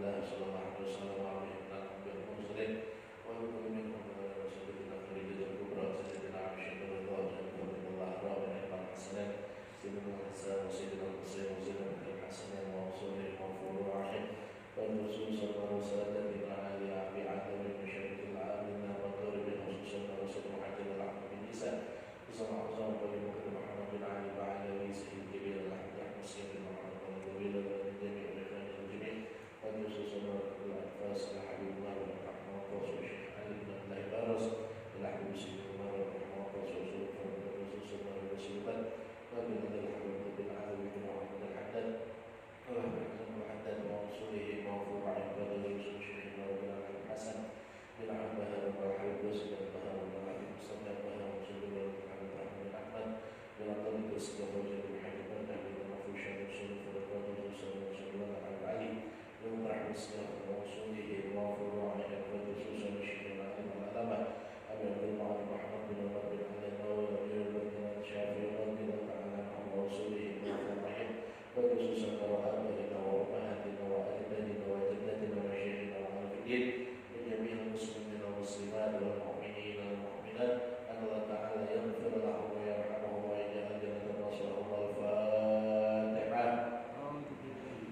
الله صلى الله عليه وسلم وعلى الأنبياء والمرسلين ونقول منهم سيدنا خديجة الكبرى سيدنا عائشة رضي الله عنها رابع الحسنين سيدنا الحسن وسيدنا الحسين وزينب الحسنين وصولهم وفروعهم والرسول صلى الله عليه وسلم على أبي عدم المشرك العالمين والضرب خصوصا رسول محمد العبد بن عيسى وصلى الله عليه محمد بن علي وعلى سيد الكبير الأحمد مسلم بن محمد الطويل والجميع الإخوان الجميع والرسول صلى الله عليه الأنفاس الحبيب الله والرحمة والقصر الشيخ علي بن الله بارز الحبيب سيد الله والرحمة والقصر والرسول صلى الله عليه وسلم ومن الحبيب بن علي بن محمد الحداد وحداد وصوله موفور عن بدر يوسف الشيخ بن الحسن بن عباس والحبيب يوسف بن بهار والحبيب مصطفى بهار وصول الله محمد بن أحمد بن عبد الله بن محمد بن أبي المفروش وصول فرقات وصول الله على علي ومرح الإسلام وصوله موفور عن بدر يوسف الشيخ بن العلامة أبي عبد الله محمد بن عمر بن علي النووي بن الشافعي رضي الله تعالى عنه وصوله موفور عن وخصوصا وآبائنا وأمهاتنا وأجدادنا وجداتنا ومشايخنا وعارفين وجميع المسلمين والمسلمات والمؤمنين والمؤمنات أن الله تعالى يغفر لهم ويرحمهم ويجعل جنة نصرهم والفاتحة.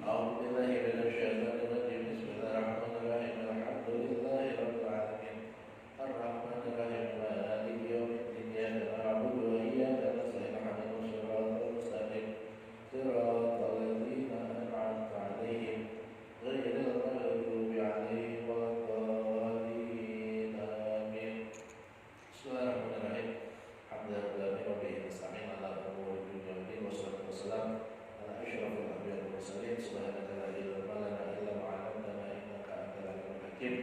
أعوذ بالله من الشيطان الرجيم بسم الله الرحمن الرحيم الحمد لله رب العالمين الرحمن الرحيم مالك يوم الدين إياك نعبد وإياك نستعين اهدنا الصراط المستقيم صراط الذين أنعمت عليهم غير المغضوب عليهم ولا الضالين آمين. Bismillahirrahmanirrahim. Alhamdulillahi rabbil alamin ala umuri dunya wad din wassalatu wassalamu ala asyrafil anbiya'i wal mursalin subhanaka la ilma lana illa ma 'allamtana innaka antal alimul hakim.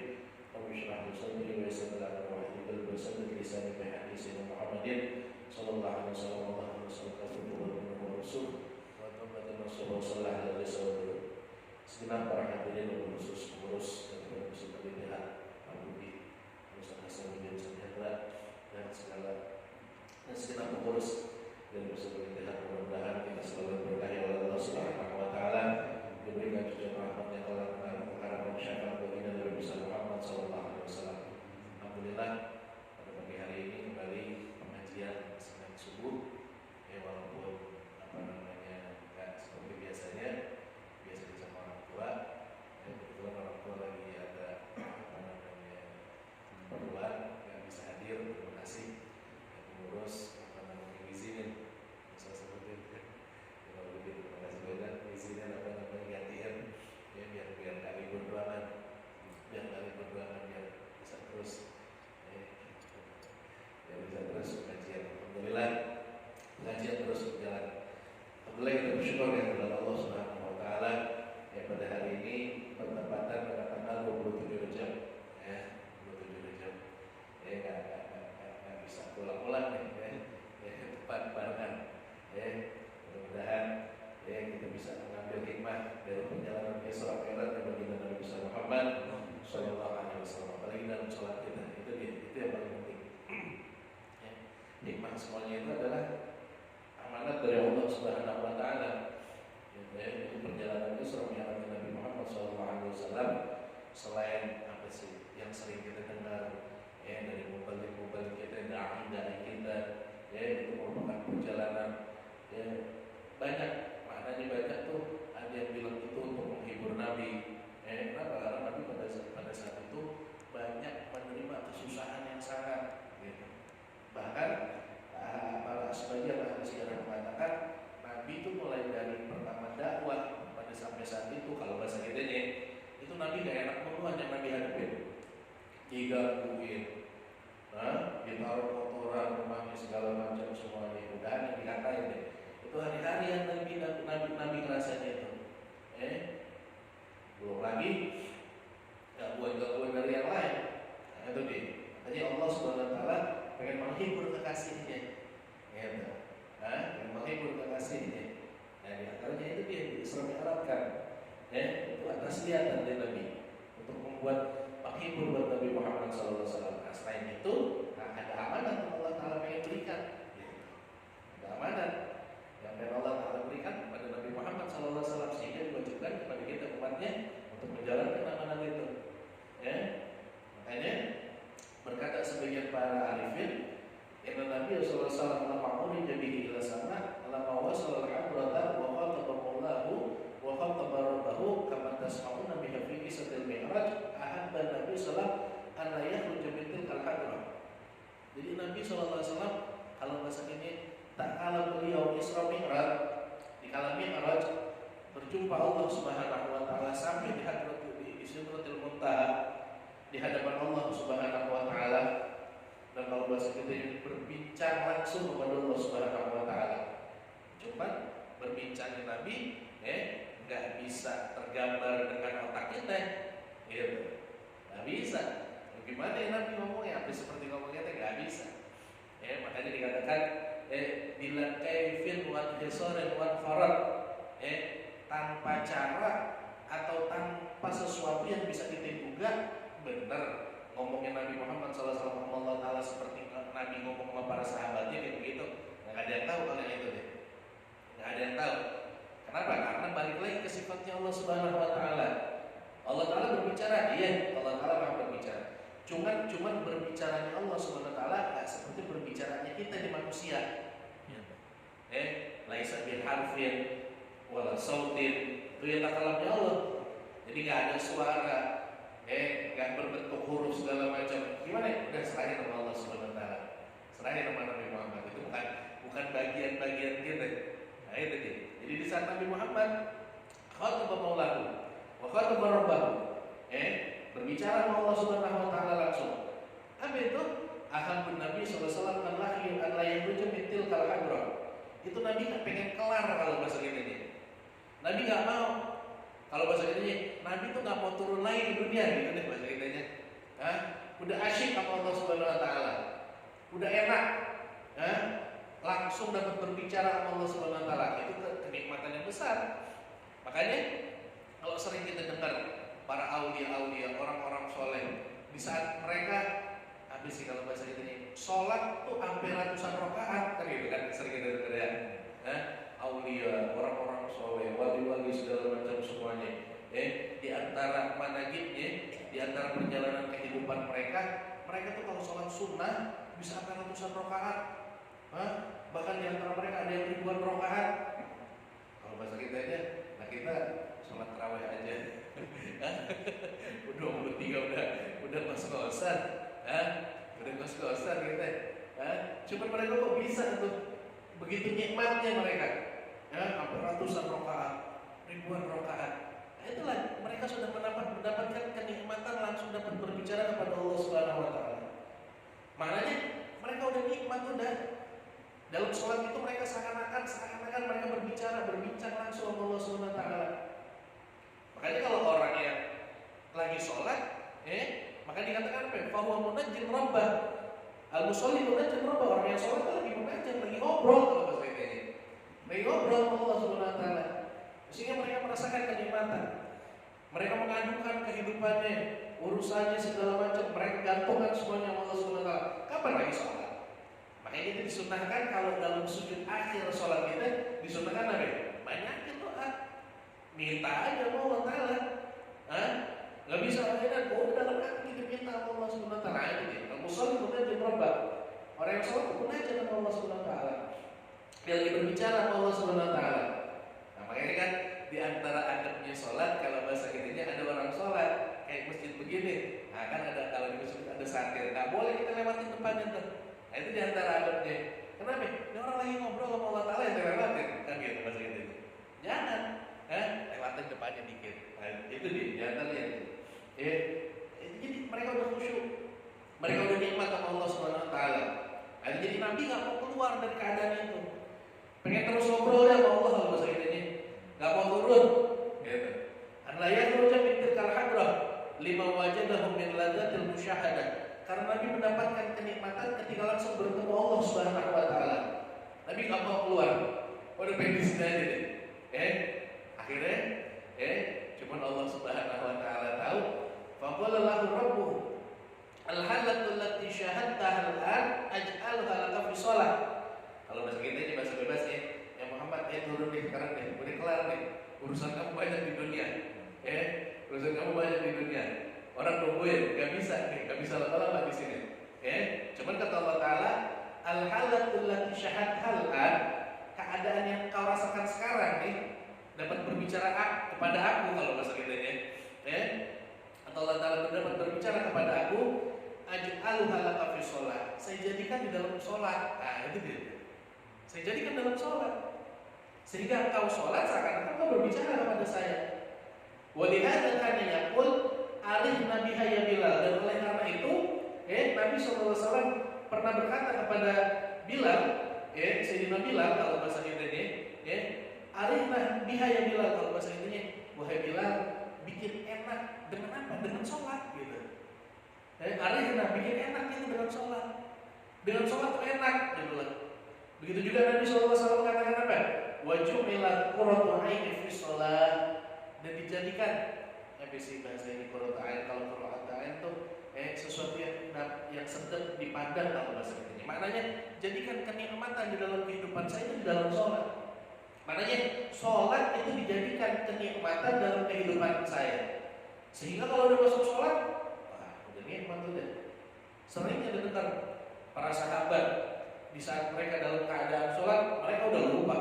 Rabbi shrah li sadri wa yassir li amri wahlul 'uqdatam min lisani yafqahu qawli Muhammadin sallallahu alaihi wasallam wa rasul Rasulullah SAW. Segenap para hadirin dan khusus pengurus dan pengurus pemilihan Al-Budi Urusan Hasanuddin Sejahtera dan segenap pengurus dan khusus pemilihan, mudah-mudahan kita selalu berkahi oleh Allah Subhanahu Wa Taala, diberikan cucuan rahmat yang Allah mengharapkan syafaat baginda Nabi Muhammad Sallallahu Alaihi Wasallam. Alhamdulillah pada pagi hari ini kembali pengajian Senin subuh, walaupun seperti biasanya sama orang tua. Kebetulan orang tua lagi ada keperluan nggak bisa hadir, terima kasih pengurus izinin bisa seperti itu. Kalau begitu terima kasih banyak izinin gantian ya biar kali berdoakan biar bisa terus pengajian. Alhamdulillah pengajian terus berjalan. Alhamdulillah kita bersyukur kepada Allah Subhanahu Wa Taala yang pada hari ini bertepatan pada tanggal 27 Rejab, 27 Rejab, nggak bisa pulang-pulang tepat barengan, mudah-mudahan kita bisa mengambil hikmah dari perjalanan Isra Mi'raj yang baginda Nabi Muhammad Sallallahu Alaihi Wasallam. Apalagi dalam sholat kita itu yang paling penting. Hikmah semuanya itu adalah amanat dari Allah Subhanahu Wa Taala. Itu perjalanan Isra Mi'raj Nabi Muhammad SAW. Selain apa sih yang sering kita dengar dari mubalik kita, dai kita, itu merupakan perjalanan banyak maknanya banyak tuh. Ada yang bilang itu untuk menghibur Nabi. Kenapa? Karena Nabi pada saat itu banyak menerima kesusahan yang sangat. Bahkan para sebagian ahli sejarah mengatakan Nabi itu mulai dari pertama dakwah pada sampai saat itu, kalau bahasa kitanya itu Nabi gak enak mulu hanya Nabi hadapin, digangguin, ditaruh kotoran rumahnya segala macam semuanya, udah yang dikatain deh. Itu hari-harian Nabi ngerasanya itu. Belum lagi gangguan dari yang lain. Itu dia. Jadi Allah Subhanahu Wa Taala pengen menghibur kekasihnya, pengen menghibur kekasihnya. Nah, di antaranya itu dia Isra Mi'rajkan, itu atas liatan dari Nabi untuk membuat penghibur buat Nabi Muhammad SAW. Nah, selain itu, ada amanat yang Allah Taala pengen berikan, ada amanat yang pengen Allah Taala berikan kepada Nabi Muhammad SAW sehingga diwajibkan kepada kita umatnya untuk menjalankan Jadi Nabi SAW kalau bahasa ini tak kalah beliau Isra Mi'raj, di kala Mi'raj berjumpa Allah Subhanahu wa taala sampai di Sidratil Muntaha di hadapan Allah Subhanahu wa taala, dan kalau bahasa kita berbincang langsung kepada Allah Subhanahu wa taala. Cuman berbincangnya Nabi nggak bisa tergambar dengan otak kita, gitu. Nggak bisa. Gimana ya Nabi ngomongnya? Apa seperti ngomongnya nggak bisa. Makanya dikatakan bila kaifin wa hisarin wa farad, tanpa cara atau tanpa sesuatu yang bisa kita duga. Benar ngomongnya Nabi Muhammad SAW Allah Ta'ala seperti Nabi ngomong sama para sahabatnya kayak begitu. Nggak ada yang tahu kalau yang itu deh. Nggak ada yang tahu. Kenapa? Karena balik lagi ke sifatnya Allah Subhanahu Wa Ta'ala. Allah Ta'ala berbicara, iya Allah Ta'ala maha berbicara. Cuman berbicaranya Allah Subhanahu Wa Ta'ala nggak seperti berbicaranya kita di manusia. Laisa bil harfin wala sautin, itu yang kalamnya Allah. Jadi nggak ada suara, nggak berbentuk huruf segala macam. Gimana? Udah serahin sama Allah Subhanahu Wa Ta'ala, serahin sama Nabi Muhammad. Itu bukan bagian-bagian kita. Nah itu dia. Jadi di saat Nabi Muhammad khataba maulahu wa khataba rabbahu, berbicara sama Allah Subhanahu Wa Ta'ala langsung. Apa itu? Ahabun Nabi SAW an-lahi an-la yakhruja min tilkal hadrah. Itu Nabi nggak pengen kelar kalau bahasa kita ini. Nabi nggak mau. Kalau bahasa kitanya, Nabi tuh nggak mau turun lagi di dunia, gitu deh bahasa kitanya. Udah asyik sama Allah Subhanahu Wa Ta'ala, udah enak, langsung dapat berbicara sama Allah Subhanahu Wa Ta'ala. Itu kenikmatan yang besar. Makanya kalau sering kita dengar para aulia-aulia, orang-orang soleh, di saat mereka habis sih kalau bahasa kitanya, sholat tuh hampir ratusan rakaat, kan gitu kan, sering kita dengar ya. Aulia, orang-orang soleh, wali-wali segala macam semuanya. Di antara managibnya, di antara perjalanan kehidupan mereka tuh kalau sholat sunnah bisa sampai ratusan rakaat. Bahkan di antara mereka ada yang ribuan rakaat. Kalau bahasa kita aja, nah kita sholat tarawih aja. Udah 23 udah ngos-ngosan, udah ngos-ngosan kita. Cuma mereka kok bisa tuh, begitu nikmatnya mereka. Hampir ratusan rakaat, ribuan rakaat. Itulah mereka sudah mendapatkan kenikmatan langsung dapat berbicara kepada Allah Subhanahu Wa Ta'ala. Maknanya mereka udah nikmat, udah dalam sholat itu mereka seakan-akan mereka berbincang langsung sama Allah Subhanahu Wa Ta'ala. Makanya kalau orang yang lagi sholat, maka dikatakan apa? Fahuwa munajjin rabbah. Al-musolli munajjin rabbah. Orang yang sholat itu lagi munajjat, lagi ngobrol kalau bahasa kita ini. Lagi ngobrol sama Allah Subhanahu Wa Ta'ala. Sehingga mereka merasakan kenikmatan. Mereka mengadukan kehidupannya, urusannya segala macam. Mereka gantungkan semuanya sama Allah Subhanahu Wa Ta'ala. Kapan lagi sholat? Makanya kita disunahkan kalau dalam sujud akhir sholat kita disunahkan apa? Banyakin doa, minta aja sama Allah Ta'ala. Gak bisa akhirnya, dalam hati kita minta sama Allah Subhanahu Wa Ta'ala. Itu dia. Kalau sholat munajat rabbah. Orang yang sholat munajat sama Allah Subhanahu Wa Ta'ala. Dia lagi berbicara sama Allah Subhanahu Wa Ta'ala. Nah makanya kan di antara adabnya sholat, kalau bahasa kitanya ada orang sholat kayak masjid begini. Nah kan ada, kalau di masjid ada satir, nggak boleh kita lewatin depannya tuh. Nah itu di antara adabnya. Kenapa? Ini orang lagi ngobrol sama Allah Ta'ala yang lewatin, kan gitu bahasa kitanya. Jangan, lewatin depannya dikit. Nah, itu dia, di antaranya itu. Jadi mereka udah khusyuk, mereka udah nikmat sama Allah Subhanahu Wa Ta'ala. Nah, jadi Nabi nggak mau keluar dari keadaan itu. Pengen terus ngobrol ya sama Allah kalau bahasa kitanya. Gak mau turun, gitu. An-layat rujak mintil kalhadrah lima wajadahum min ladzatil musyahadah. Karena Nabi mendapatkan kenikmatan ketika langsung bertemu Allah Subhanahu Wa Ta'ala. Nabi gak mau keluar. Udah pengen di sini aja deh. Akhirnya, cuman Allah Subhanahu Wa Ta'ala tahu. Faqala lahu rabbuhu al-halatul lati syahadtaha al-an aj'alha laka fi shalah. Kalau bahasa kita ini bahasa bebas ya. Ya Muhammad, turun deh sekarang deh, udah kelar deh. Urusan kamu banyak di dunia, urusan kamu banyak di dunia. Orang nungguin, gak bisa nih, gak bisa lama-lama di sini. Cuman kata Allah Ta'ala, al-halatul lati syahadtaha, keadaan yang kau rasakan sekarang nih, dapat berbicara kepada aku kalau bahasa kita ini. Atau Allah Ta'ala dapat berbicara kepada aku, aj'aluha laka fi sholat. Saya jadikan di dalam sholat. Nah, itu dia. Saya jadikan dalam sholat. Sehingga engkau sholat seakan-akan engkau berbicara kepada saya. Walihada kana yaqul arihna biha ya Bilal. Dan oleh karena itu, Nabi SAW pernah berkata kepada Bilal, Sayyidina Bilal kalau bahasa Indonesia, arihna biha ya Bilal kalau bahasa Indonesia, wahai Bilal, bikin enak dengan apa? Dengan sholat gitu. Arihna bikin enak itu dengan sholat. Dengan sholat itu enak gitu lah. Begitu juga Nabi SAW katakan apa? Wajumilat qurratu aini fi sholat. Dan dijadikan ABC bahasa ini qurratu ain. Kalau qurratu ain itu sesuatu yang sedang dipandang kalau bahasa ini. Maknanya jadikan kenikmatan di dalam kehidupan saya itu di dalam sholat. Maknanya sholat itu dijadikan kenikmatan dalam kehidupan saya. Sehingga kalau udah masuk sholat, wah udah nikmat udah. Seringnya dengar para sahabat di saat mereka dalam keadaan sholat, mereka udah lupa.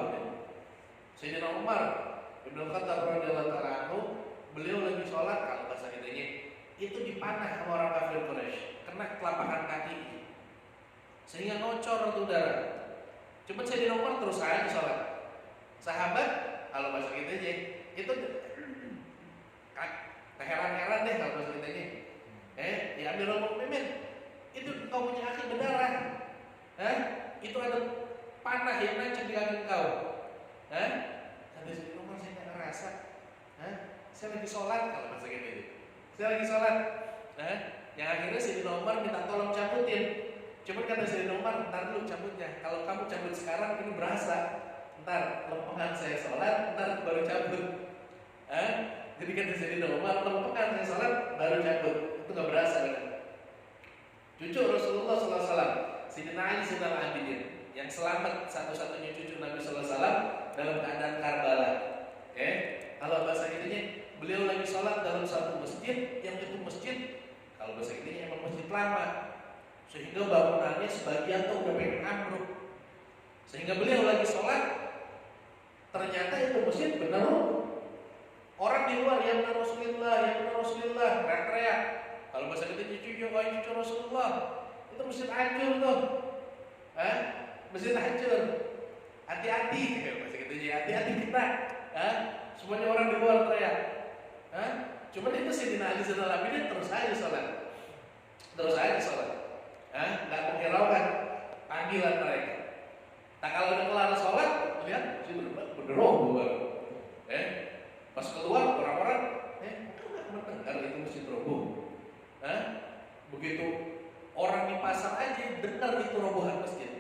Sayyidina Umar Ibn Khattab radhiyallahu ta'ala anhu, beliau lagi sholat kalau bahasa Indonesia itu dipanah sama orang kafir Quraisy, kena telapak kaki, sehingga ngocor tuh darah. Cuma Sayyidina Umar terus aja sholat. Sahabat kalau bahasa kita aja itu heran-heran deh kalau bahasa kita aja. Ya Amirul Mukminin, itu kau punya kaki berdarah. Itu ada panah yang nancap di kaki kau. Kata Sayyidina Umar, saya nggak ngerasa. Saya lagi sholat kalau bahasa kita aja. Saya lagi sholat. Yang akhirnya Sayyidina Umar minta tolong cabutin. Cuma kata Sayyidina Umar, ntar dulu cabutnya. Kalau kamu cabut sekarang ini berasa. Ntar lempengan saya sholat, ntar baru cabut. Jadi kata Sayyidina Umar, lempengan saya sholat baru cabut. Itu gak berasa kan? Cucu Rasulullah SAW, Sayyidina Ali Zainal Abidin, yang selamat satu-satunya cucu Nabi SAW dalam keadaan Karbala. Kalau bahasa Indonesia, beliau lagi sholat dalam satu masjid, yang itu masjid, kalau bahasa Indonesia emang masjid lama, sehingga bangunannya sebagian tuh udah pengen ambruk. Sehingga beliau lagi sholat, ternyata itu masjid benar. Orang di luar yang benar Rasulullah, teriak-teriak. Kalau bahasa kita cucu Rasulullah, itu masjid hancur tuh. Masjid hancur. Hati-hati, bahasa kita hati-hati kita. Semuanya orang di luar teriak. Cuman itu Sayyidina Ali Zainal Abidin terus aja sholat. Nggak menghiraukan panggilan mereka. Nah kalau udah kelar sholat, lihat si berderobo baru. Pas keluar orang-orang, nggak mendengar itu masjid roboh. Begitu orang di pasar aja dengar itu robohan masjid.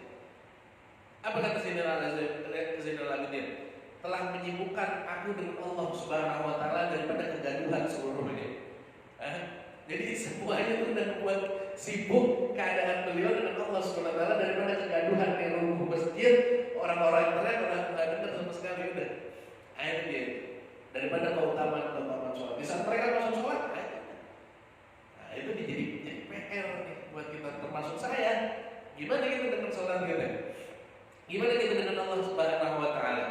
Apa kata Zainal Abidin? Telah menyibukkan aku dengan Allah Subhanahu Wa Taala daripada kegaduhan seluruhnya. Jadi semuanya itu udah membuat sibuk keadaan beliau dengan Allah Subhanahu Wa Taala daripada kegaduhan di rubuh masjid, orang-orang yang teriak orang nggak dengar sama sekali udah. Itu dia. Daripada keutamaan sholat. Di saat mereka masuk sholat, itu jadi PR nih buat kita, termasuk saya. Gimana kita dengan sholat kita? Gimana kita dengan Allah Subhanahu Wa Taala?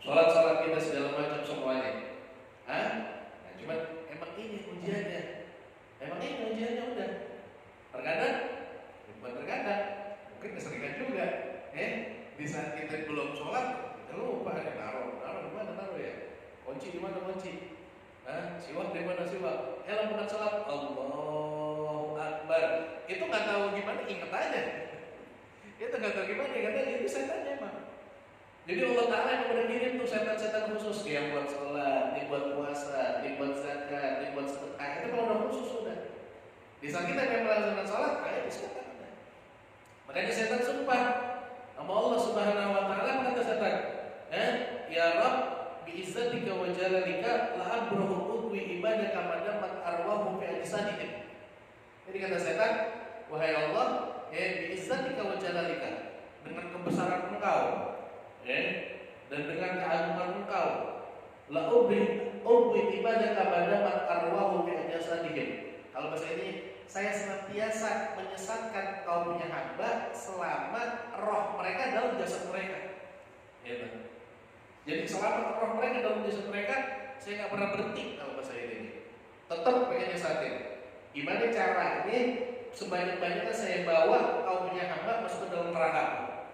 Sholat kita segala macam semuanya. Nah, cuma emang ini ujiannya. Udah. Terkadang, bukan terkadang, mungkin keseringan juga. Di saat kita belum sholat, kita lupa naruh di mana ya? Kunci di mana kunci? Siwak di mana siwak? Bukan sholat. Allahu Akbar. Itu nggak tahu gimana, ingat aja. Itu setannya emang. Jadi Allah Ta'ala yang udah kirim tuh setan-setan khusus yang buat sholat, yang buat puasa, yang buat zakat, yang buat sedekah. Itu kalau udah khusus sudah. Di saat kita yang melaksanakan sholat, itu setan. Makanya setan sumpah sama Allah Subhanahu Wa Ta'ala, kata setan, ya Rabb, biizzatika wa jalalika la abrahu udwi ibadaka madamat arwahu fi ajsadihim. Jadi kata setan, wahai Allah, biizzatika wa jalalika, dengan kebesaran Engkau, dan dengan keagungan Engkau, la ubri ibadaka madamat arwahu fi ajsadihim. Kalau bahasa ini, saya senantiasa menyesatkan kaum punya hamba selama roh mereka dalam jasad mereka. Jadi selama roh mereka dalam jasad mereka, saya nggak pernah berhenti kalau bahasa ini. Tetap pengen nyesatin. Gimana caranya sebanyak-banyaknya saya bawa kau punya hamba masuk ke dalam neraka.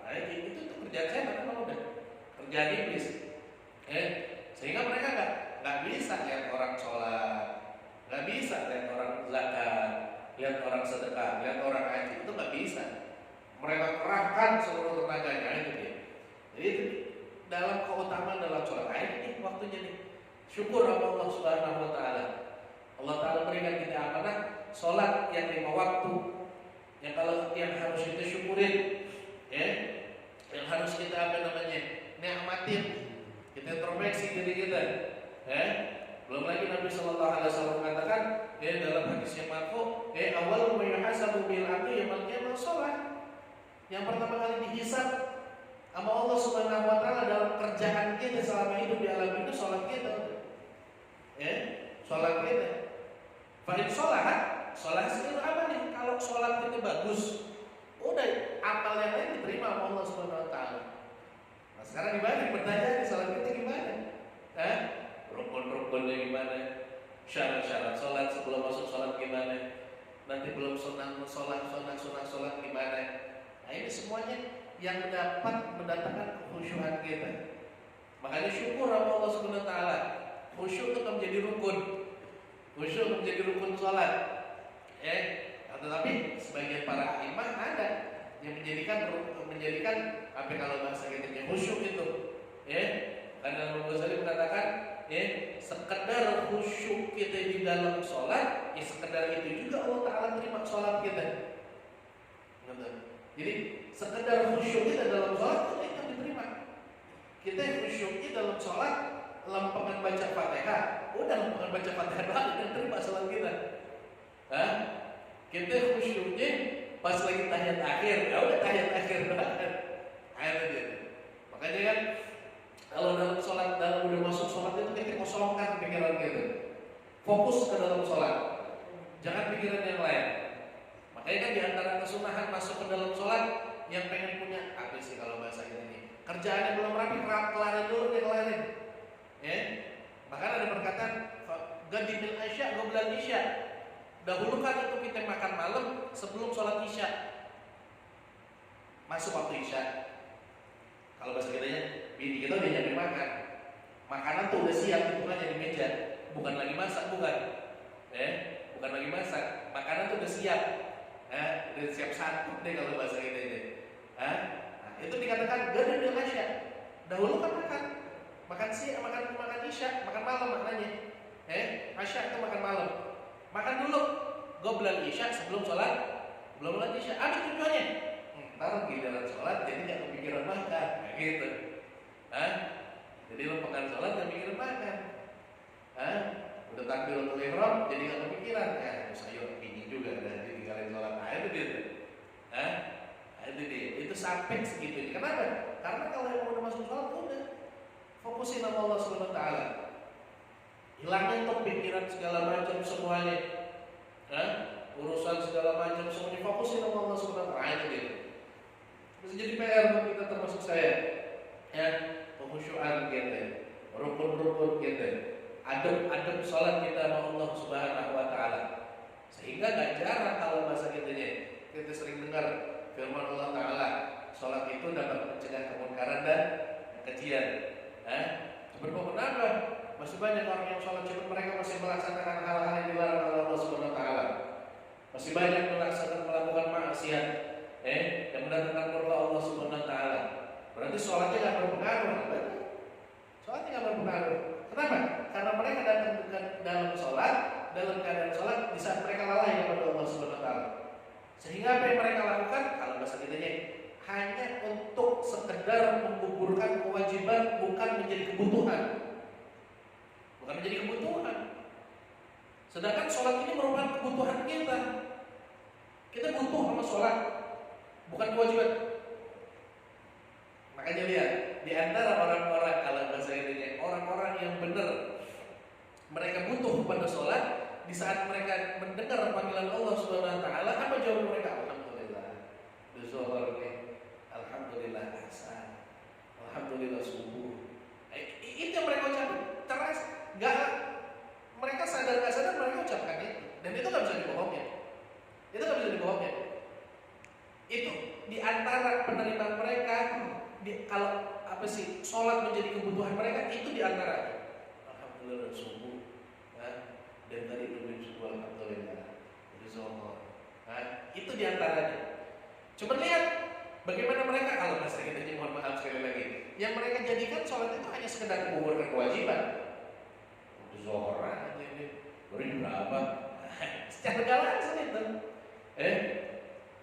Nah, itu kerjaan saya memang udah kerjaan iblis. Sehingga mereka nggak bisa lihat orang sholat, nggak bisa lihat orang zakat, lihat orang sedekah, lihat orang haji, itu nggak bisa. Mereka kerahkan seluruh tenaganya itu dia. Jadi dalam keutamaan dalam sholat ini waktunya nih. Syukur sama Allah Subhanahu Wa Taala. Allah Taala berikan kita amanah sholat yang 5 waktu, yang kalau yang harus kita syukurin, yang harus kita nikmatin, kita introspeksi diri kita, belum lagi Nabi Shallallahu Alaihi Wasallam mengatakan, dalam hadis yang marfu, awal yuhasabu bil abdi yaumil qiyamah sholat. Yang pertama kali dihisab sama Allah Subhanahu Wa Taala dalam kerjaan kita selama hidup di alam itu sholat kita, sholat kita. Fa'in sholat itu apa nih? Kalau sholat itu bagus, udah amal yang lain diterima sama Allah Subhanahu Wa Taala. Nah sekarang gimana? Pertanyaan sholat kita gimana? Rukun-rukunnya gimana? Syarat-syarat sholat sebelum masuk sholat gimana? Nanti belum sunah sholat gimana? Nah ini semuanya yang dapat mendatangkan kekhusyuan kita. Makanya syukur sama Allah Subhanahu Wa Taala. Khusyuk itu menjadi rukun. Khusyuk menjadi rukun sholat. Tetapi sebagian para imam ada yang menjadikan apa kalau bahasa kita khusyuk itu, karena Imam Ghazali mengatakan, sekedar khusyuk kita di dalam sholat, sekedar itu juga Allah Taala terima sholat kita. Jadi sekedar khusyuk kita dalam sholat itu diterima. Kita khusyuknya dalam sholat, lempengan baca Fatihah, udah lempengan baca Fatihah doang dan terima sholat kita. Kita khusyuknya pas lagi tahiyat akhir, ya udah tahiyat akhir banget. Makanya kan kalau dalam sholat, dalam udah masuk sholat itu kita kosongkan pikiran kita, fokus ke dalam sholat, jangan pikiran yang lain. Makanya kan diantara kesunahan masuk ke dalam sholat, yang pengen punya apa sih kalau bahasa ini, kerjaan yang belum rapi, kelarin dulu nih kelarin. Bahkan ada perkataan gadimil isya, goblan isya. Dahulukan itu kita makan malam sebelum sholat isya. Masuk waktu isya. Kalau bahasa kitanya, bini kita udah nyampe makan. Makanan tuh udah siap, hitungannya di meja. Bukan lagi masak, bukan. Bukan lagi masak. Makanan tuh udah siap. Udah siap satu deh kalau bahasa kitanya. Itu dikatakan gadimil isya. Dahulukan makan siang, makan isya, makan malam maknanya. Isya itu makan malam. Makan dulu, goblan isya sebelum sholat, belum sholat isya. Apa tujuannya? Ntar giliran sholat jadi nggak kepikiran makan, gitu. Jadi lempengan sholat nggak mikirin makan. Udah takbiratul ihram jadi nggak kepikiran. Sayur ini juga ada ditinggalin sholat. Itu dia. Itu dia. Itu sampai segitu. Kenapa? Karena kalau yang udah masuk sholat udah fokusin sama Allah Subhanahu Wa Taala. Hilangin tuh pikiran segala macam semuanya, urusan segala macam semuanya, fokusin sama Allah Subhanahu Wa Taala gitu. Bisa jadi PR buat kita termasuk saya, kekhusyuan kita, rukun-rukun kita, adab sholat kita sama Allah Subhanahu Wa Taala. Sehingga gak jarang kalau bahasa kita sering dengar firman Allah Taala, sholat itu dapat mencegah kemungkaran dan kekejian. Kenapa? Masih banyak orang yang sholat cuma mereka masih melaksanakan hal-hal yang dilarang oleh Allah Subhanahu Wa Taala. Masih banyak melakukan maksiat, yang mendatangkan murka Allah Subhanahu Wa Taala. Berarti sholatnya nggak berpengaruh, sholatnya nggak berpengaruh. Kenapa? Karena mereka datang dalam sholat, dalam keadaan sholat di saat mereka lalai kepada Allah Subhanahu Wa Taala. Sehingga apa yang mereka lakukan? Kalau bahasa kitanya hanya untuk sekedar menggugurkan kewajiban, bukan menjadi kebutuhan. Bukan menjadi kebutuhan. Sedangkan sholat ini merupakan kebutuhan kita. Kita butuh sama sholat, bukan kewajiban. Makanya lihat, di antara orang-orang kalau bahasa ini orang-orang yang benar, mereka butuh kepada sholat. Di saat mereka mendengar panggilan Allah Subhanahu Wa Taala, apa jawaban mereka? Alhamdulillah, zuhur, alhamdulillah asar, alhamdulillah subuh. Itu yang mereka ucapkan. Terus mereka sadar nggak sadar mereka ucapkan itu, dan itu nggak bisa dibohongin. Itu nggak bisa dibohongin. kalau sholat menjadi kebutuhan mereka, itu diantaranya. Alhamdulillah dan subuh, dan tadi lebih subuh alhamdulillah, jadi zohor, itu diantaranya. Coba lihat bagaimana mereka, kalau bahasa kita ini, mohon maaf sekali lagi, yang mereka jadikan sholat itu hanya sekedar menggugurkan kewajiban. Zohor aja ini, baru berapa? Secara gak langsung itu.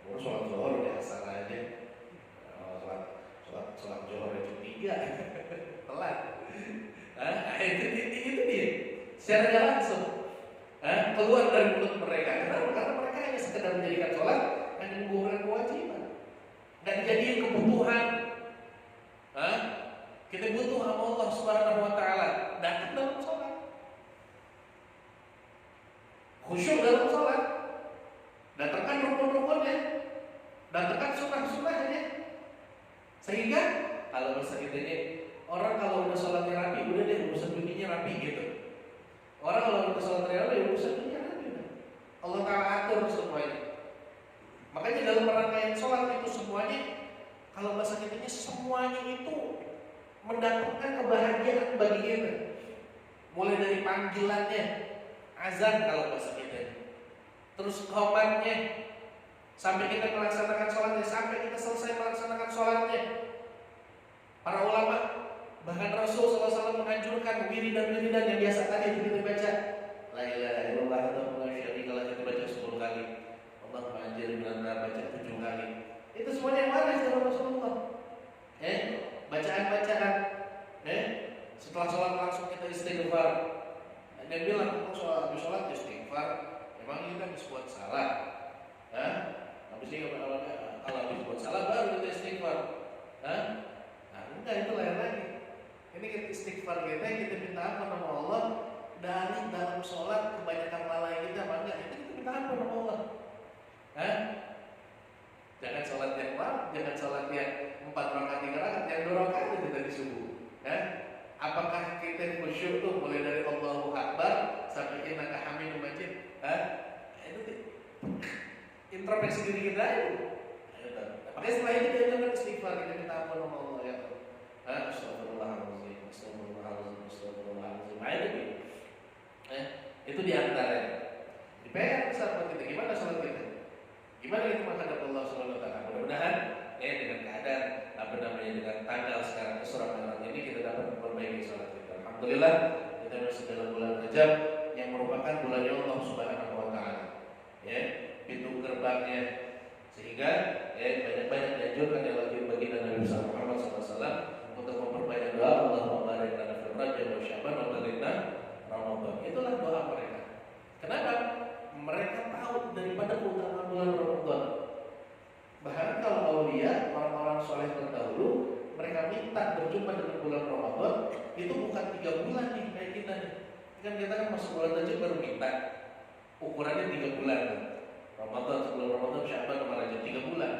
Baru sholat zohor udah asal aja. Sholat zohor itu 3 telat. Itu dia. Secara gak langsung keluar dari mulut mereka. Kenapa? Karena mereka hanya sekedar menjadikan sholat hanya menggugurkan kewajiban. Gak dijadiin kebutuhan. Kita butuh sama Allah Subhanahu wa Ta'ala, datang dalam sholat, khusyuk dalam sholat, datangkan rukun-rukunnya, datangkan sunnah-sunnahnya. Sehingga kalau bahasa kita ini, orang kalau udah sholatnya rapi, udah deh urusan dunianya rapi gitu. Orang kalau udah sholatnya rapi, urusan dunia rapi. Allah Ta'ala atur semuanya. Makanya dalam rangkaian sholat itu semuanya, kalau bahasa kita ini, semuanya itu mendatangkan kebahagiaan bagi kita. Mulai dari panggilannya, azan kalau bahasa kita, terus khomatnya, sampai kita melaksanakan sholatnya, sampai kita selesai melaksanakan sholatnya. Para ulama, bahkan Rasul SAW menganjurkan wiridan-wiridan yang biasa tadi itu kita baca, la ilaha illallah wa la syarika lahu, kita baca 10 kali, Allah mengajar bila baca 7 kali. Itu semuanya yang waris dari Rasulullah. Bacaan-bacaan. Setelah sholat langsung kita istighfar. Dia bilang, habis sholat istighfar. Emang kita habis buat salah? Habis ini kalau habis buat salah baru kita istighfar. Enggak, itu lain lagi. Ini kita istighfar kita minta ampun sama Allah dari dalam sholat kebanyakan lalai kita, enggak? Itu kita minta ampun sama Allah. Jangan sholat yang lama, jangan sholat yang 4 rakaat 3 rakaat, yang 2 rakaat itu tadi subuh. Apakah kita khusyuk tuh mulai dari Allahu Akbar sampai innaka Hamidum Majid? Itu introspeksi diri kita itu. Makanya setelah itu dia jangan istighfar, kita minta ampun sama Allah ya. Astagfirullahaladzim, astagfirullahaladzim, astagfirullahaladzim. Itu diantaranya. Di PR besar buat kita. Gimana sholat kita? Gimana kita menghadap Allah Subhanahu wa Ta'ala? Mudah-mudahan dengan keadaan dengan tanggal sekarang kesurangan ini kita dapat memperbaiki sholat kita. Alhamdulillah kita masih dalam bulan Rajab yang merupakan bulan Allah Subhanahu wa Ta'ala. Pintu gerbangnya, sehingga banyak-banyak dianjurkan yang lagi baginda Nabi Muhammad SAW untuk memperbanyak doa, Allahumma barik lana fil Rajab wa Sya'ban wa balighna Ramadan. Itulah doa mereka. Kenapa? Mereka tahu daripada keutamaan bulan Ramadan. Bahkan kalau aulia, orang-orang soleh terdahulu, mereka minta berjumpa dengan bulan Ramadan, itu bukan 3 bulan nih kayak kita nih. Kan kita kan masuk bulan Rajab baru minta, ukurannya 3 bulan. Ramadan, sebelum Ramadan, Sya'ban, Ramadan 3 bulan.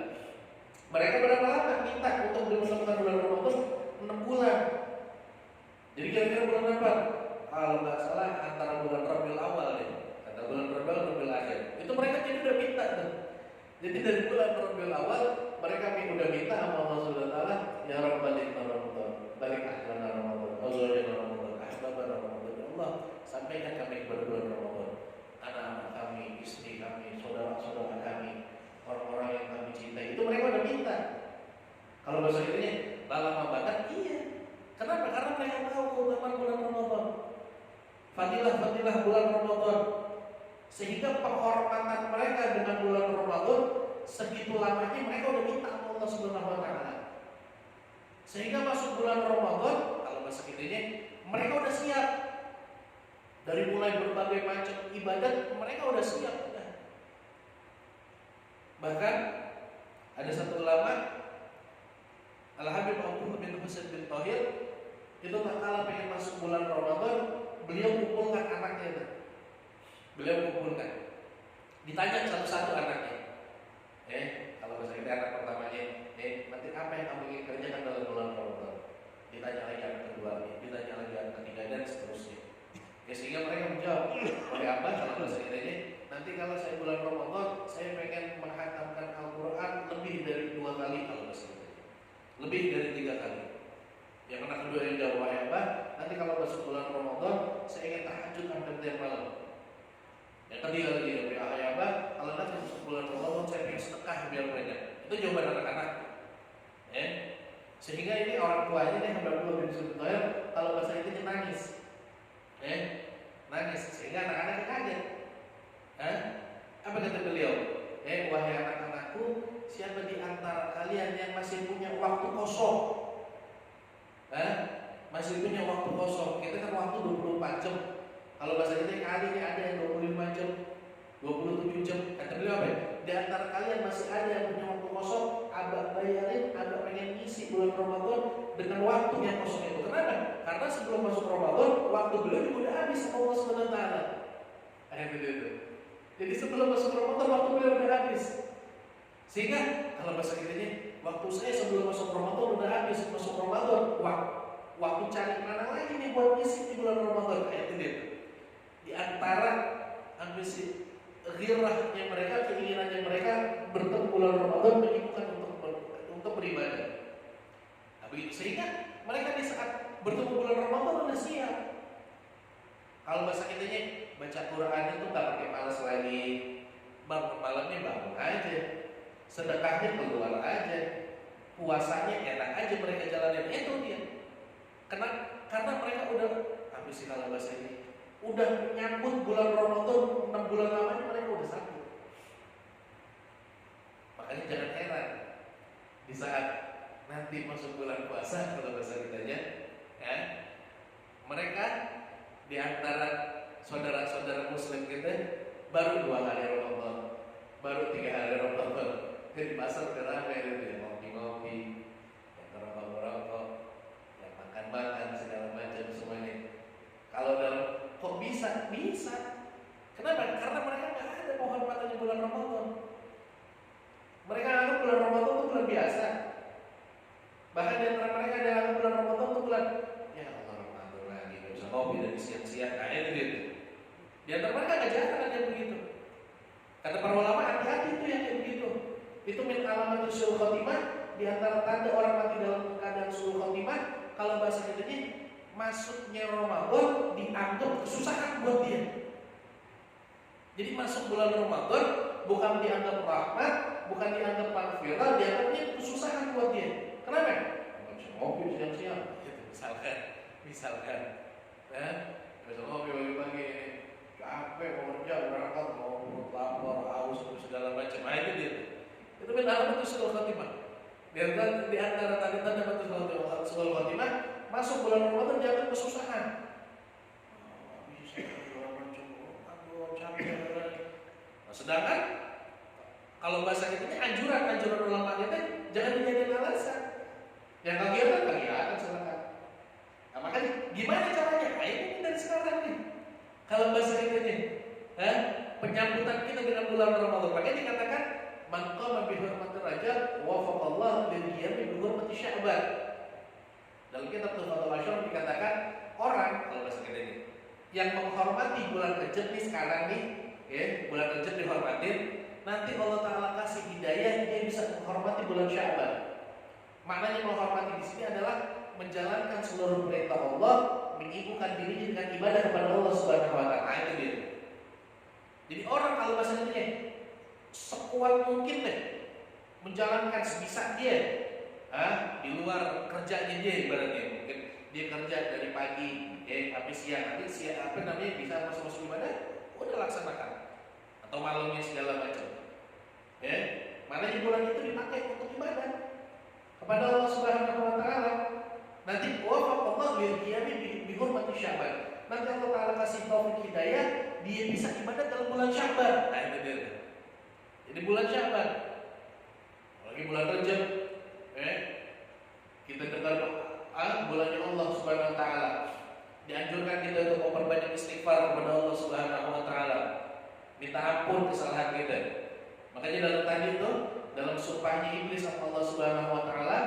Mereka berapa lama minta untuk menemukan bulan Ramadan? 6 bulan. Jadi kira-kira bulan apa? Kalau nggak salah antara bulan Rabiul Awal deh, antara bulan Rabiul Akhir. Itu mereka jadi udah minta tuh. Jadi dari bulan Rabiul Awal mereka udah minta sama Allah Subhanahu wa Ta'ala, ya Rabb balik Ramadan, balik ahlana Ramadan, azwajana Ramadan, ahbabana Ramadan. Ya Allah, sampaikan kami kepada bulan Ramadan. Anak-anak kami, istri kami, saudara-saudara kami, orang-orang yang kami cintai. Itu mereka udah minta. Kalau bahasa Inggrisnya lama banget, iya. Kenapa? Karena mereka tahu keutamaan bulan Ramadan, fadilah bulan Ramadan, sehingga penghormatan mereka dengan bulan Ramadan segitu lamanya mereka udah minta sama Allah Subhanahu wa Ta'ala. Sehingga masuk bulan Ramadan, kalau bahasa kitanya, mereka udah siap. Dari mulai berbagai macam ibadat mereka udah siap. Bahkan ada satu ulama, Al-Habib Abdullah bin Husain bin Thahir, itu tak kalah pengen masuk bulan Ramadan, beliau kumpulkan anaknya. Beliau kumpulkan, ditanya satu-satu anaknya. Kalau misalnya anak pertamanya, nanti apa yang kamu ingin kerjakan dalam bulan Ramadan? Ditanya lagi anak kedua, ditanya lagi anak ketiga, dan seterusnya. Sehingga mereka menjawab, oleh apa? Kalau bahasa kita ini, nanti kalau saya bulan Ramadan, saya pengen menghatamkan Al-Quran lebih dari 2 kali kalau bahasa kita. lebih dari 3 kali. Yang anak kedua yang jawab, wahai Abah, nanti kalau masuk bulan Ramadan saya ingin tahajud hampir tiap malam. Yang ketiga lagi, wahai Abah, kalau nanti masuk bulan Ramadan saya ingin sedekah biar banyak. Itu jawaban anak-anak. Sehingga ini orang tuanya nih Hamba bin Sultan kalau bahasa itu nangis. Nangis sehingga anak-anaknya kaget. Apa kata beliau? Wahai anak-anakku, siapa di antara kalian yang masih punya waktu kosong? Masih punya waktu kosong. Kita kan waktu 24 jam. Kalau bahasa kita kali ini ada yang 25 jam, 27 jam. Kata beliau apa? Di antara kalian masih ada yang punya waktu kosong, Abah bayarin, Abah pengen ngisi bulan Ramadan dengan waktu yang kosong itu. Kenapa? Karena sebelum masuk Ramadan, waktu beliau juga udah habis sama Allah Subhanahu wa taala. Itu. Jadi sebelum masuk Ramadan, waktu beliau udah habis. Sehingga kalau bahasa kitanya, waktu saya sebelum masuk Ramadan udah habis. Masuk Ramadan, waktu cari mana lagi nih buat ngisi di bulan Ramadan. Itu dia. Di antara ambisi ghirahnya mereka, keinginannya mereka bertemu bulan Ramadan menyibukkan untuk beribadah. Tapi sehingga mereka di saat bertemu bulan Ramadan udah siap. Kalau bahasa kitanya baca Quran itu nggak pakai malas lagi. Bangun malamnya bangun aja, sedekahnya keluar aja, puasanya enak aja mereka jalanin. Itu dia. Karena mereka udah habis sih kalau bahasa ini. Udah nyambut bulan Ramadan 6 bulan lamanya mereka udah sakit. Makanya jangan heran di saat nanti masuk bulan puasa kalau bahasa kitanya, mereka di antara saudara-saudara Muslim kita baru 2 hari Ramadan, baru 3 hari Ramadan, di pasar udah ramai gitu ya, ngopi-ngopi, yang ngerokok-ngerokok, yang makan-makan segala macam semuanya. Kalau dalam kok bisa? Kenapa? Karena mereka nggak ada penghormatannya bulan Ramadan. Mereka anggap bulan Ramadan itu bulan biasa. Bahkan di antara mereka ada yang anggap bulan Ramadan itu bulan, ya Allah Ramadan lagi, nggak bisa ngopi dari siang-siang. Nah itu gitu. Di antara mereka nggak jarang ada yang begitu. Kata para ulama, hati-hati itu yang kayak begitu. Itu min alamat suul khotimah. Di antara tanda orang mati dalam keadaan suul khotimah, kalau bahasa kitanya, masuknya Ramadan dianggap kesusahan buat dia. Jadi masuk bulan Ramadan bukan dianggap rahmat, bukan dianggap maghfirah, dianggapnya kesusahan buat dia. Kenapa? Nggak bisa ngopi siang-siang. Misalkan, bisa ngopi pagi-pagi, capek mau kerja, berangkat, mau lapor, haus, segala macam. Nah itu dia. Itu benar betul suul khotimah. Di antara tanda-tanda betul suul khotimah, masuk bulan Ramadan jangan kesusahan. Nah, sedangkan kalau bahasa kita ini anjuran ulama kita jangan dijadikan alasan. Yang kegiatan silakan. Nah, makanya gimana caranya? Nah, ini dari sekarang nih. Kalau bahasa kita ini, penyambutan kita dengan bulan Ramadan. Makanya dikatakan man qama bi hurmati rajab wa faqallahu lil qiyami bi hurmati sya'ban. Dalam kitab Tuhfatul Asyar dikatakan orang kalau bahasa kita ini yang menghormati bulan Rajab nih sekarang nih, bulan Rajab dihormatin, nanti Allah Taala kasih hidayah dia bisa menghormati bulan Sya'ban. Maknanya menghormati di sini adalah menjalankan seluruh perintah Allah, menyibukkan dirinya dengan ibadah kepada Allah Subhanahu wa taala. Itu dia. Jadi orang kalau bahasa ini sekuat mungkin deh menjalankan sebisa dia. Di luar kerjanya dia ibaratnya, mungkin dia kerja dari pagi, sampai siang, nanti bisa masuk ibadah, udah laksanakan, atau malamnya segala macam. Mana di bulan itu dipakai untuk ibadah kepada Allah Subhanahu wa taala. Nanti wafaqallahu lil qiyami bi hurmati Sya'ban. Nanti Allah Taala kasih taufik hidayah, dia bisa ibadah dalam bulan Sya'ban. Nah itu dia. Jadi bulan Sya'ban, lagi bulan Rajab, kita dengar bulannya Allah Subhanahu wa taala. Dianjurkan kita untuk memperbanyak istighfar kepada Allah Subhanahu wa taala. Minta ampun kesalahan kita. Makanya dalam tadi itu, dalam sumpahnya iblis sama Allah Subhanahu wa taala,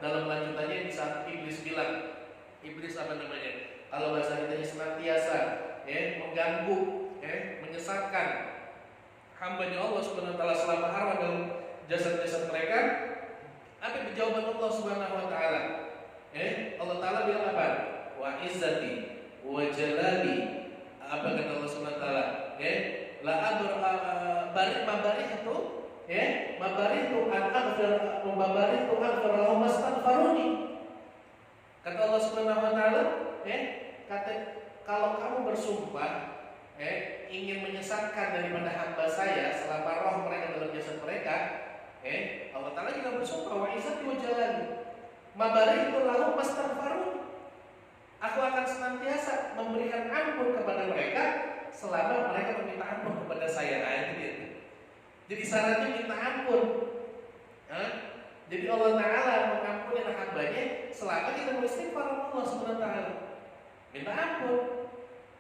dalam lanjutannya di saat iblis bilang, iblis apa namanya? Kalau bahasa kita senantiasa mengganggu, menyesatkan hambanya Allah Subhanahu wa taala selama haram dalam jasad-jasad mereka. Apa jawaban Allah Subhanahu wa taala? Allah taala bilang apa? Wa izzati wa jalali. Apa kata Allah Subhanahu wa taala? La adur mabaritu mabaritu an-aghfir mabaritu aghfir lahum astaghfaruni. Kata Allah Subhanahu wa taala, kata kalau kamu bersumpah ingin menyesatkan daripada hamba saya selama roh mereka dalam jasad mereka, Allah taala juga bersumpah wa izzati wa jalali mabaritu lahum astaghfaruni. Aku akan senantiasa memberikan ampun kepada mereka selama mereka meminta ampun kepada saya. Itu dia. Jadi syaratnya minta ampun. Jadi Allah Ta'ala mengampuni hambanya selama kita beristighfar kepada Allah Subhanahu wa taala. Minta ampun,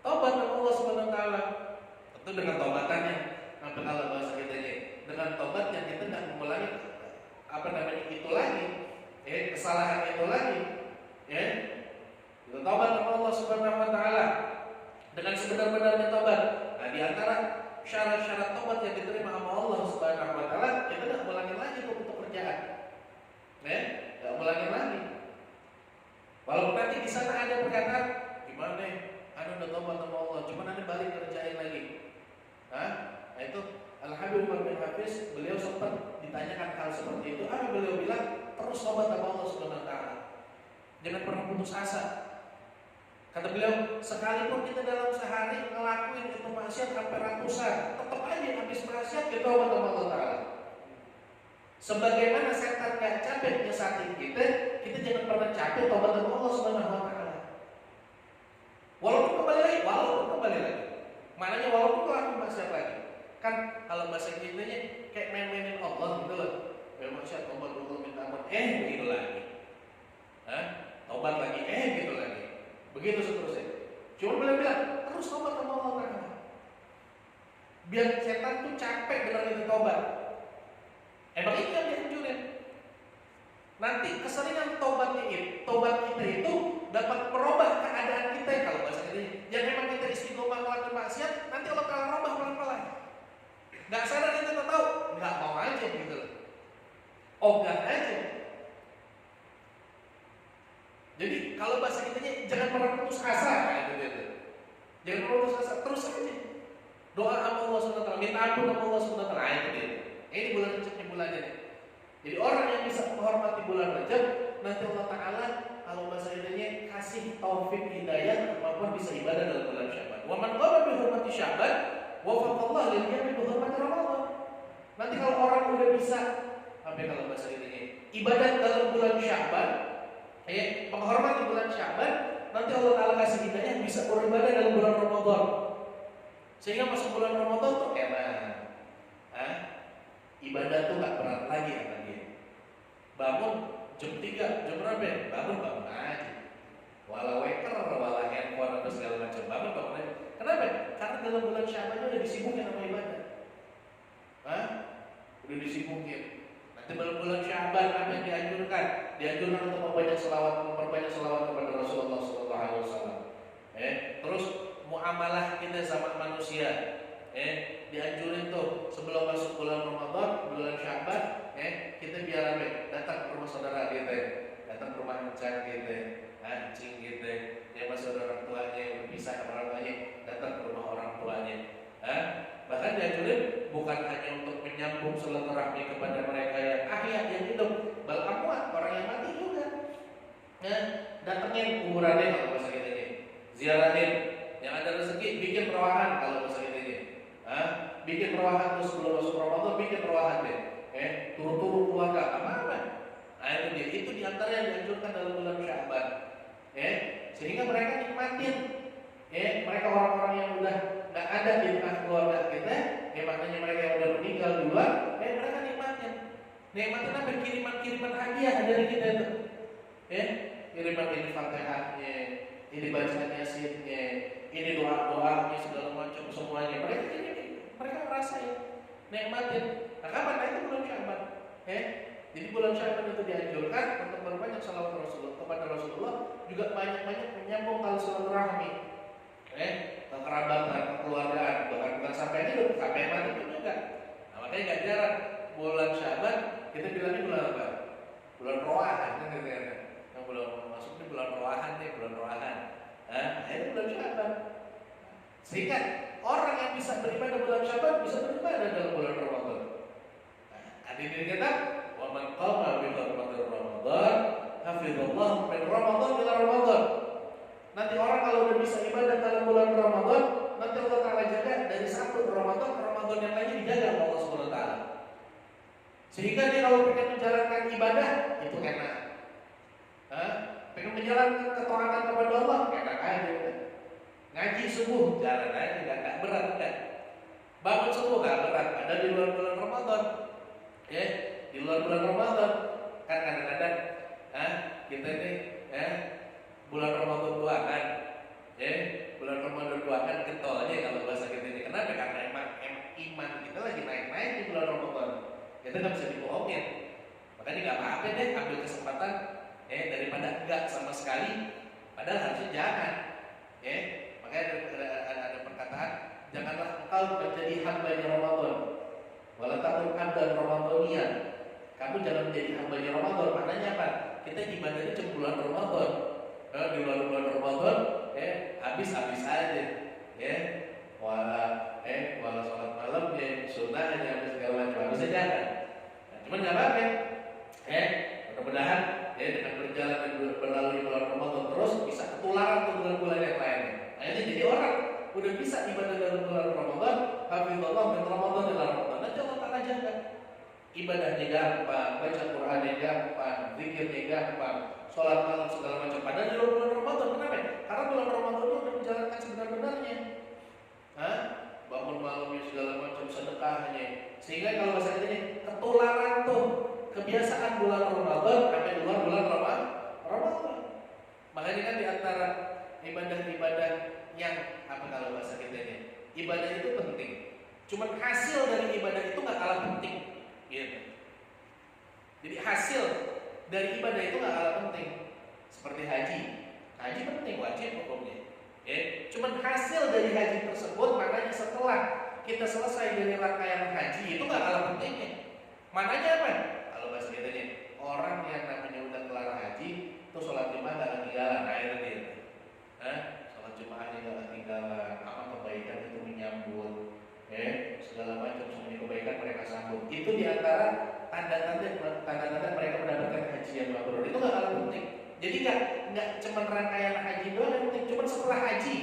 tobat kepada Allah Subhanahu wa taala. Tentu dengan tobatannya, apa kalau bahasa kitanya, dengan tobat yang kita tidak mengulangi itu lagi, kesalahan itu lagi, Kita tobat kepada Allah Subhanahu wa taala dengan sebenar-benarnya tobat. Nah, di antara syarat-syarat tobat yang diterima sama Allah Subhanahu wa taala, kita tidak ulangi lagi untuk pekerjaan. Tidak ulangi lagi. Walaupun nanti di sana ada perkataan, gimana nih? Anda udah tobat sama Allah, cuma Anda balik kerjain lagi. Nah itu Al-Habib bin Hafiz, beliau sempat ditanyakan hal seperti itu. Apa beliau bilang? Terus tobat sama Allah Subhanahu wa taala. Jangan pernah putus asa. Kata beliau, sekalipun kita dalam sehari ngelakuin itu maksiat sampai ratusan, tetap aja habis maksiat kita tobat sama Allah Ta'ala. Sebagaimana setan gak capek nyesatin kita jangan pernah capek tobat sama Allah Subhanahu wa taala. Walaupun kembali lagi. Maknanya walaupun ngelakuin maksiat lagi. Kan kalau bahasa Inggrisnya kayak main-mainin Allah gitu loh. Maksiat tobat Allah minta ampun, begitu lagi. Tobat lagi, gitu lagi. Begitu seterusnya. Cuma beliau bilang, terus tobat sama Allah Ta'ala. Biar setan tuh capek benar itu tobat. Emang itu yang dianjurin. Nanti keseringan tobat kita itu dapat merubah keadaan kita. Kalau bahasa ini, yang memang kita istiqomah melakukan maksiat, nanti Allah Ta'ala rubah pelan-pelan. Gak sadar kita tahu, gak mau aja gitu loh. Ogah aja. Jadi kalau bahasa kitanya jangan pernah putus asa, jangan pernah putus asa, terus aja doa sama Allah SWT, minta ampun sama Allah SWT. Ini bulan Rajab bulannya. Jadi orang yang bisa menghormati bulan Rajab, nanti Allah Ta'ala kalau bahasa kitanya kasih taufik hidayah kemampuan bisa ibadah dalam bulan Syaban. Wa man qama bi hurmati Syaban, wa faqallahu lil qiyam bi hurmati Ramadan. Nanti kalau orang udah bisa, kalau bahasa kitanya ibadah dalam bulan Syaban, menghormati bulan Syaban, nanti Allah Ta'ala kasih hidayah bisa beribadah dalam bulan Ramadan. Sehingga masuk bulan Ramadan tuh enak. Ibadah tuh gak berat lagi apa dia. Bangun jam 3, jam berapa? Bangun aja. Walau waker, walau handphone atau segala macam, bangun aja. Kenapa? Karena dalam bulan Syaban udah disibukin sama ibadah. Udah disibukin. Nanti bulan Syaban apa yang dianjurkan? Dianjurkan untuk memperbanyak selawat kepada Rasulullah SAW. Terus muamalah kita sama manusia, dianjurin tuh sebelum masuk bulan Ramadan, bulan Syaban, kita biar datang ke rumah saudara kita, datang ke rumah encang kita, anjing kita, yang masih ada orang tuanya yang berpisah sama orang tuanya, datang ke rumah orang tuanya. Bahkan dianjurin bukan hanya untuk menyambung silaturahmi kepada mereka yang ahya, yang hidup, bal amwat, orang yang mati juga. Datengin kuburannya kalau bahasa kita ini, ziarahin, yang ada rezeki bikin perawahan kalau bahasa kita ini. Bikin perawahan terus sebelum masuk Ramadan, bikin perawahan deh. Turun-turun keluarga apa-apa. Itu diantara yang dianjurkan dalam bulan Syaban. Sehingga mereka nikmatin. Mereka orang-orang yang udah nggak ada di tengah keluarga kita, maknanya mereka yang udah meninggal duluan, mereka nikmatin. Nikmatin apa? Kiriman hadiah dari kita itu. Kiriman ini Fatihahnya, ini bacaan Yasinnya, ini doa-doanya segala macam semuanya. Mereka ngerasain, nikmatin. Nah, kapan? Itu bulan Syaban. Jadi bulan Syaban itu dianjurkan untuk berbanyak salawat Rasulullah kepada Rasulullah, juga banyak-banyak menyambung tali silaturahmi, kekerabatan, kekeluargaan, bahkan bukan sampai hidup, sampai mati pun juga. Nah, makanya nggak jarang bulan Syaban kita bilangnya bulan apa? bulan Roahan kan gitu kan. Yang bulan masuk ini bulan Roahan nih, bulan Roahan. Ini bulan Syaban. Sehingga orang yang bisa beribadah bulan Syaban bisa beribadah dalam bulan Ramadan. Hadirin kita, wa man qama bi Ramadan, hafizallahu min Ramadan ila Ramadan. Nanti orang kalau udah bisa ibadah dalam bulan Ramadan, nanti Allah Ta'ala jaga dari satu Ramadan ke Ramadan yang lainnya dijaga oleh Allah Subhanahu wa Ta'ala. Sehingga dia kalau pengen menjalankan ibadah itu enak. Pengen menjalankan ketaatan kepada Allah enak aja. Ngaji subuh jalan aja, nggak berat kan? Bangun subuh nggak berat. Ada di luar bulan Ramadan, ya di luar bulan Ramadan kan kadang-kadang, kita ini, bulan Ramadan doangan, bulan Ramadan doangan getolnya kalau bahasa kita ini. Kenapa? Karena emang iman kita lagi naik-naik di bulan Ramadan. Kita nggak bisa dibohongin. Makanya nggak apa-apa deh ambil kesempatan, daripada enggak sama sekali. Padahal harusnya jangan, Makanya ada perkataan, janganlah engkau menjadi hambanya Ramadan. Walau takut abdan Ramadanian. Kamu jangan menjadi hambanya Ramadan. Maknanya apa? Kita ibadahnya cuma bulan Ramadan. Di bulan Ramadan, habis-habis aja, wala sholat malam, sunnahnya segala macam habis aja kan. Cuman nggak apa-apa, mudah-mudahan dengan berjalan dan berlalu di bulan Ramadan terus bisa ketularan ke bulan-bulan yang lainnya. Akhirnya jadi orang udah bisa ibadah dalam bulan Ramadan, hafizallahu min Ramadan ila Ramadan. Nanti Allah Ta'ala jaga. Ibadahnya gampang, baca Qur'annya gampang, zikirnya gampang, sholat malam segala macam. Padahal di bulan Ramadan, kenapa? Karena bulan Ramadan itu udah menjalankan sebenar-benarnya. Bangun malamnya segala macam, sedekahnya. Sehingga kalau bahasa ini ketularan tuh kebiasaan bulan Ramadan sampai luar bulan Ramadan. Makanya kan di antara ibadah-ibadah yang apa kalau bahasa kita ini, ibadah itu penting. Cuman hasil dari ibadah itu nggak kalah penting, gitu. Jadi hasil dari ibadah itu nggak kalah penting. Seperti haji penting, wajib hukumnya. Cuman hasil dari haji tersebut, maknanya setelah kita selesai dari rangkaian haji itu nggak kalah pentingnya. Maknanya apa? Kalau bahasa kita ini, orang yang namanya udah kelar haji, itu sholat Jumat nggak ketinggalan, akhirnya dia. Sholat Jumatnya nggak ketinggalan, amal kebaikan itu menyambut, segala macam semuanya kebaikan mereka sambut. Itu diantara tanda-tanda mereka mendapatkan haji yang mabrur. Itu nggak kalah penting. Jadi nggak cuma rangkaian haji doang yang penting, cuma setelah haji,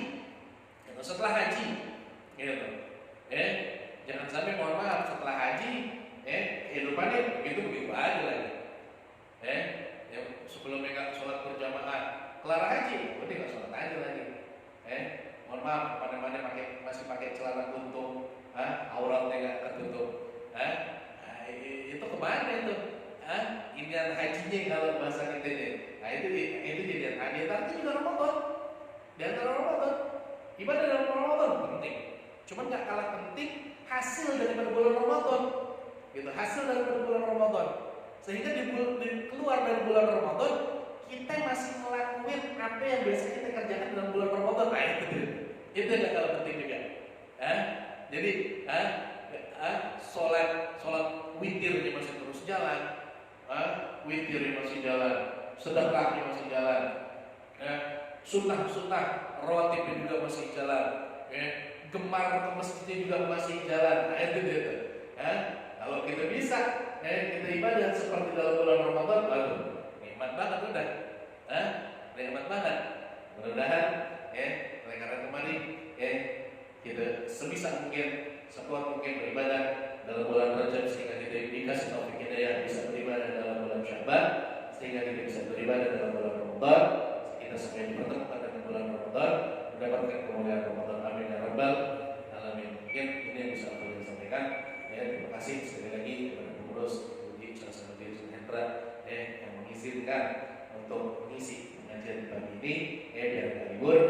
gitu. Jangan sampai mohon maaf setelah haji, kehidupannya begitu aja lagi. Sebelum mereka sholat berjamaah, kelar haji, udah nggak sholat aja lagi. Mohon maaf, mana-mana masih pakai celana kuntung, auratnya nggak ketutup. Itu kemana itu? Inian hajinya kalau bahasa kita ini. Nah itu jadi artinya juga Ramadan. Di antara Ramadan, ibadah dalam Ramadan penting. Cuman nggak kalah penting hasil daripada bulan Ramadan. Gitu, hasil daripada bulan Ramadan. Sehingga keluar dari bulan Ramadan, kita masih melakukan apa yang biasanya kita kerjakan dalam bulan Ramadan. Nah itu nggak kalah penting juga. Jadi sholat witirnya masih terus jalan, witirnya masih jalan, sedekahnya masih jalan, sunnah rawatibnya juga masih jalan, gemar ke masjidnya juga masih jalan. Nah itu dia. Kalau kita bisa, kita ibadah seperti dalam bulan Ramadan, aduh, nikmat banget udah, nikmat banget. Mudah-mudahan, oleh karena kemarin, kita sebisa mungkin, sekuat mungkin beribadah dalam bulan Rajab sehingga kita dikasih taufik hidayah bisa beribadah dalam bulan Syaban, sehingga kita bisa beribadah dalam bulan Ramadan. Kita sampai dipertemukan dengan bulan Ramadan, mendapatkan kemuliaan Ramadan. Amin ya rabbal alamin. Mungkin ini yang bisa aku sampaikan. Terima kasih sekali lagi kepada pengurus Budi Saraswati Suhendra yang mengizinkan untuk mengisi pengajian pagi ini biar nggak libur.